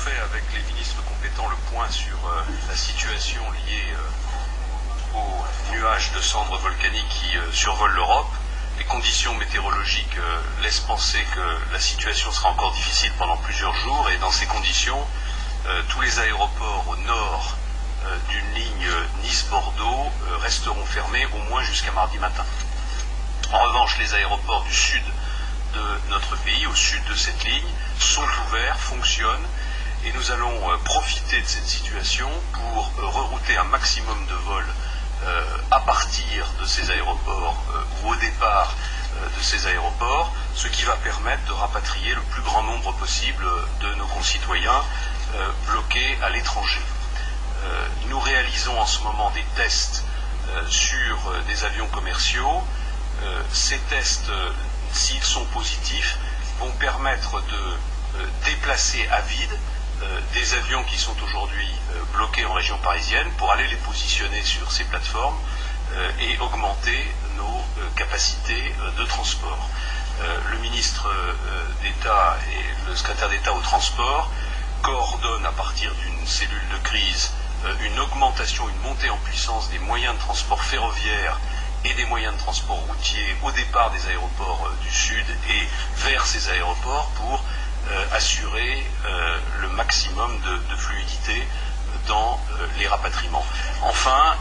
fait avec les ministres compétents le point sur la situation liée aux nuages de cendres volcaniques qui survolent l'Europe. Les conditions météorologiques laissent penser que la situation sera encore difficile pendant plusieurs jours, et dans ces conditions, tous les aéroports au nord d'une ligne Nice-Bordeaux resteront fermés au moins jusqu'à mardi matin. En revanche, les aéroports du sud de notre pays, au sud de cette ligne, sont ouverts, fonctionnent, et nous allons profiter de cette situation pour rerouter un maximum de vols à partir de ces aéroports ou au départ de ces aéroports, ce qui va permettre de rapatrier le plus grand nombre possible de nos concitoyens bloqués à l'étranger. Nous réalisons en ce moment des tests sur des avions commerciaux. Ces tests, s'ils sont positifs, vont permettre de déplacer à vide des avions qui sont aujourd'hui bloqués en région parisienne pour aller les positionner sur ces plateformes et augmenter nos capacités de transport. Le ministre d'État et le secrétaire d'État au transport coordonnent à partir d'une cellule de crise une augmentation, une montée en puissance des moyens de transport ferroviaire et des moyens de transport routier au départ des aéroports du Sud et vers ces aéroports pour assurer le maximum de fluidité dans les rapatriements. Enfin,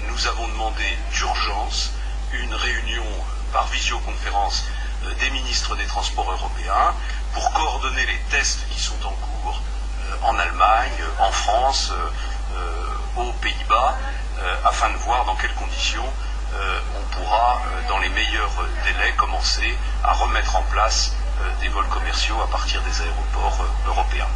nous avons demandé d'urgence une réunion par visioconférence des ministres des Transports européens pour coordonner les tests qui sont en cours en Allemagne, en France, aux Pays-Bas, afin de voir dans quelles conditions on pourra, dans les meilleurs délais, commencer à remettre en place des vols commerciaux à partir des aéroports européens.